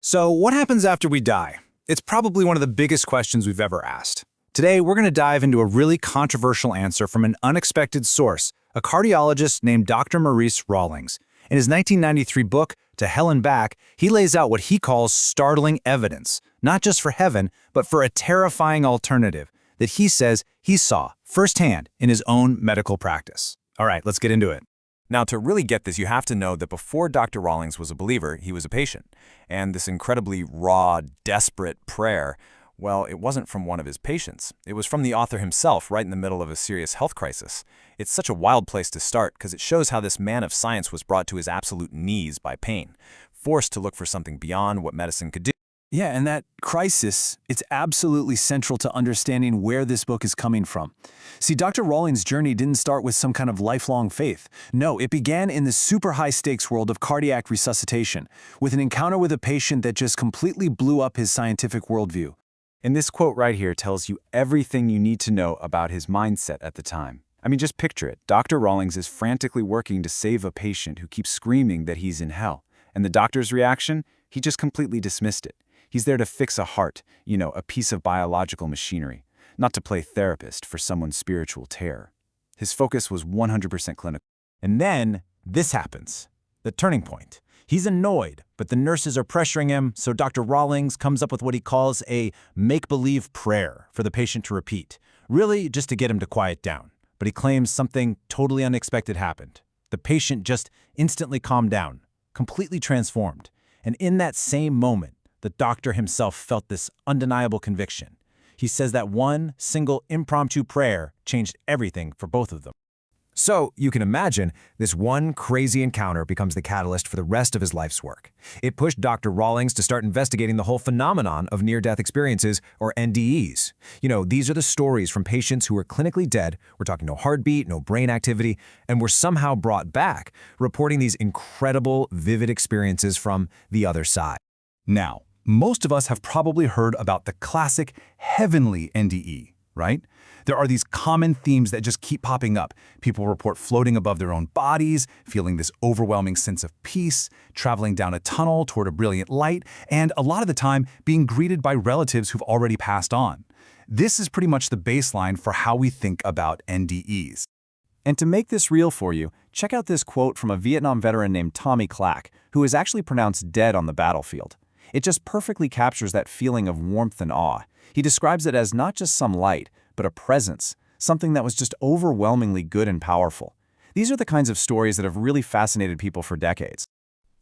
So, what happens after we die? It's probably one of the biggest questions we've ever asked. Today, we're going to dive into a really controversial answer from an unexpected source, a cardiologist named Dr. Maurice Rawlings. In his 1993 book, To Hell and Back, he lays out what he calls startling evidence, not just for heaven, but for a terrifying alternative that he says he saw firsthand in his own medical practice. All right, let's get into it. Now, to really get this, you have to know that before Dr. Rawlings was a believer, he was a patient. And this incredibly raw, desperate prayer, well, it wasn't from one of his patients. It was from the author himself, right in the middle of a serious health crisis. It's such a wild place to start because it shows how this man of science was brought to his absolute knees by pain, forced to look for something beyond what medicine could do. Yeah, and that crisis, it's absolutely central to understanding where this book is coming from. See, Dr. Rawlings' journey didn't start with some kind of lifelong faith. No, it began in the super high-stakes world of cardiac resuscitation, with an encounter with a patient that just completely blew up his scientific worldview. And this quote right here tells you everything you need to know about his mindset at the time. I mean, just picture it. Dr. Rawlings is frantically working to save a patient who keeps screaming that he's in hell. And the doctor's reaction? He just completely dismissed it. He's there to fix a heart, a piece of biological machinery, not to play therapist for someone's spiritual terror. His focus was 100% clinical. And then this happens, the turning point. He's annoyed, but the nurses are pressuring him, so Dr. Rawlings comes up with what he calls a make-believe prayer for the patient to repeat, really just to get him to quiet down. But he claims something totally unexpected happened. The patient just instantly calmed down, completely transformed. And in that same moment, the doctor himself felt this undeniable conviction. He says that one single impromptu prayer changed everything for both of them. So, you can imagine, this one crazy encounter becomes the catalyst for the rest of his life's work. It pushed Dr. Rawlings to start investigating the whole phenomenon of near-death experiences, or NDEs. These are the stories from patients who were clinically dead, we're talking no heartbeat, no brain activity, and were somehow brought back, reporting these incredible, vivid experiences from the other side. Now, most of us have probably heard about the classic heavenly NDE, right? There are these common themes that just keep popping up. People report floating above their own bodies, feeling this overwhelming sense of peace, traveling down a tunnel toward a brilliant light, and a lot of the time being greeted by relatives who've already passed on. This is pretty much the baseline for how we think about NDEs. And to make this real for you, check out this quote from a Vietnam veteran named Tommy Clack, who is actually pronounced dead on the battlefield. It just perfectly captures that feeling of warmth and awe. He describes it as not just some light, but a presence, something that was just overwhelmingly good and powerful. These are the kinds of stories that have really fascinated people for decades.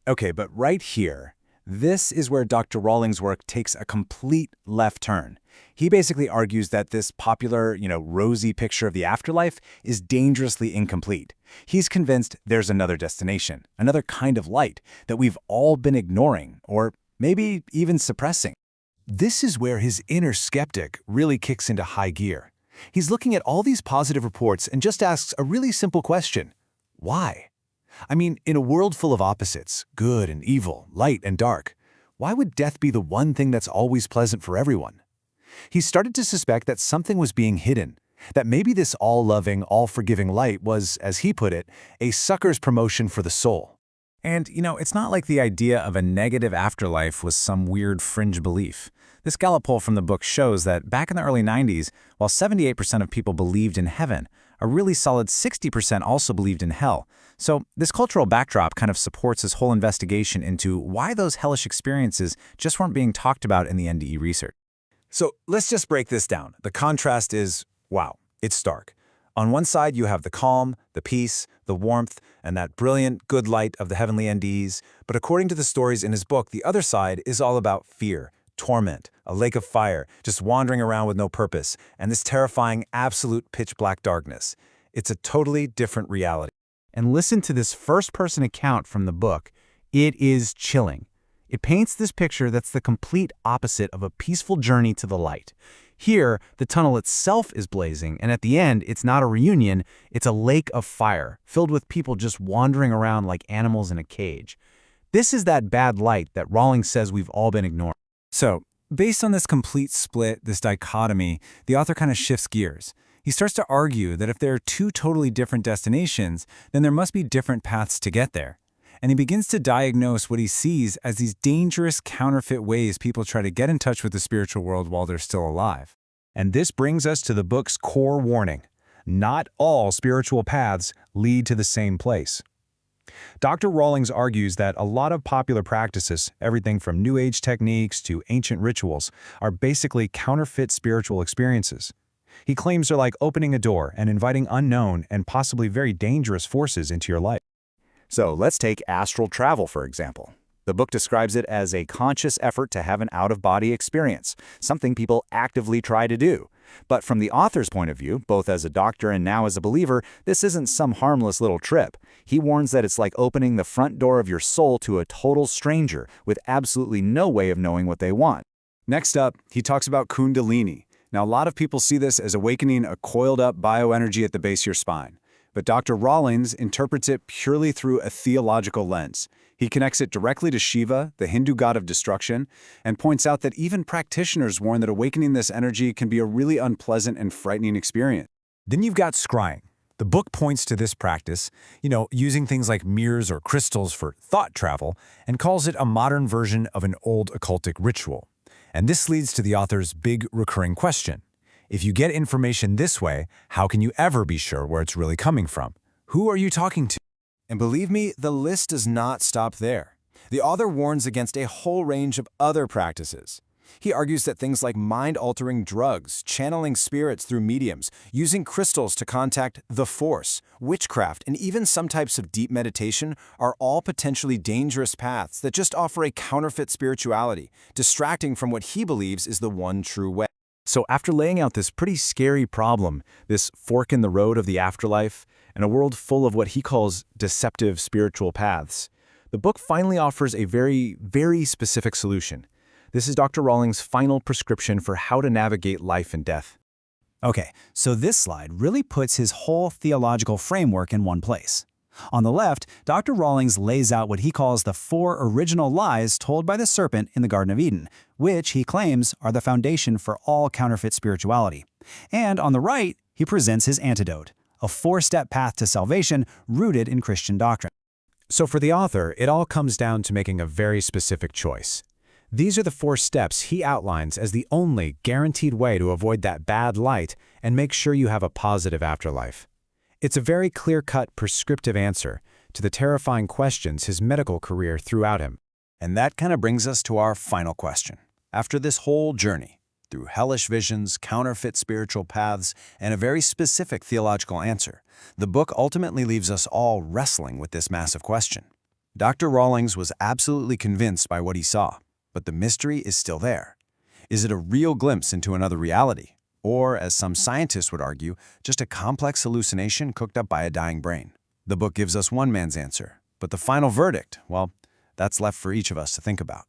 Okay, but right here, this is where Dr. Rawlings' work takes a complete left turn. He basically argues that this popular, rosy picture of the afterlife is dangerously incomplete. He's convinced there's another destination, another kind of light that we've all been ignoring, or maybe even suppressing. This is where his inner skeptic really kicks into high gear. He's looking at all these positive reports and just asks a really simple question. Why? I mean, in a world full of opposites, good and evil, light and dark, why would death be the one thing that's always pleasant for everyone? He started to suspect that something was being hidden, that maybe this all-loving, all-forgiving light was, as he put it, a sucker's promotion for the soul. And, it's not like the idea of a negative afterlife was some weird fringe belief. This Gallup poll from the book shows that back in the early 90s, while 78% of people believed in heaven, a really solid 60% also believed in hell. So this cultural backdrop kind of supports this whole investigation into why those hellish experiences just weren't being talked about in the NDE research. So let's just break this down. The contrast is, wow, it's stark. On one side, you have the calm, the peace, the warmth, and that brilliant, good light of the heavenly NDEs. But according to the stories in his book, the other side is all about fear, torment, a lake of fire, just wandering around with no purpose, and this terrifying, absolute pitch-black darkness. It's a totally different reality. And listen to this first-person account from the book. It is chilling. It paints this picture that's the complete opposite of a peaceful journey to the light. Here, the tunnel itself is blazing, and at the end, it's not a reunion, it's a lake of fire, filled with people just wandering around like animals in a cage. This is that bad light that Rawlings says we've all been ignoring. So, based on this complete split, this dichotomy, the author kind of shifts gears. He starts to argue that if there are two totally different destinations, then there must be different paths to get there. and he begins to diagnose what he sees as these dangerous counterfeit ways people try to get in touch with the spiritual world while they're still alive. And this brings us to the book's core warning. Not all spiritual paths lead to the same place. Dr. Rawlings argues that a lot of popular practices, everything from New Age techniques to ancient rituals, are basically counterfeit spiritual experiences. He claims they're like opening a door and inviting unknown and possibly very dangerous forces into your life. So let's take astral travel, for example. The book describes it as a conscious effort to have an out-of-body experience, something people actively try to do. But from the author's point of view, both as a doctor and now as a believer, this isn't some harmless little trip. He warns that it's like opening the front door of your soul to a total stranger with absolutely no way of knowing what they want. Next up, he talks about Kundalini. Now, a lot of people see this as awakening a coiled-up bioenergy at the base of your spine. But Dr. Rawlings interprets it purely through a theological lens. He connects it directly to Shiva, the Hindu god of destruction, and points out that even practitioners warn that awakening this energy can be a really unpleasant and frightening experience. Then you've got scrying. The book points to this practice, using things like mirrors or crystals for thought travel, and calls it a modern version of an old occultic ritual. And this leads to the author's big recurring question. If you get information this way, how can you ever be sure where it's really coming from? Who are you talking to? And believe me, the list does not stop there. The author warns against a whole range of other practices. He argues that things like mind-altering drugs, channeling spirits through mediums, using crystals to contact the Force, witchcraft, and even some types of deep meditation are all potentially dangerous paths that just offer a counterfeit spirituality, distracting from what he believes is the one true way. So after laying out this pretty scary problem, this fork in the road of the afterlife, and a world full of what he calls deceptive spiritual paths, the book finally offers a very, very specific solution. This is Dr. Rawlings' final prescription for how to navigate life and death. Okay, so this slide really puts his whole theological framework in one place. On the left, Dr. Rawlings lays out what he calls the 4 original lies told by the serpent in the Garden of Eden, which he claims are the foundation for all counterfeit spirituality. And on the right, he presents his antidote, a 4-step path to salvation rooted in Christian doctrine. So for the author, it all comes down to making a very specific choice. These are the 4 steps he outlines as the only guaranteed way to avoid that bad light and make sure you have a positive afterlife. It's a very clear-cut, prescriptive answer to the terrifying questions his medical career threw at him. And that kind of brings us to our final question. After this whole journey, through hellish visions, counterfeit spiritual paths, and a very specific theological answer, the book ultimately leaves us all wrestling with this massive question. Dr. Rawlings was absolutely convinced by what he saw, but the mystery is still there. Is it a real glimpse into another reality? Or, as some scientists would argue, just a complex hallucination cooked up by a dying brain? The book gives us one man's answer, but the final verdict, well, that's left for each of us to think about.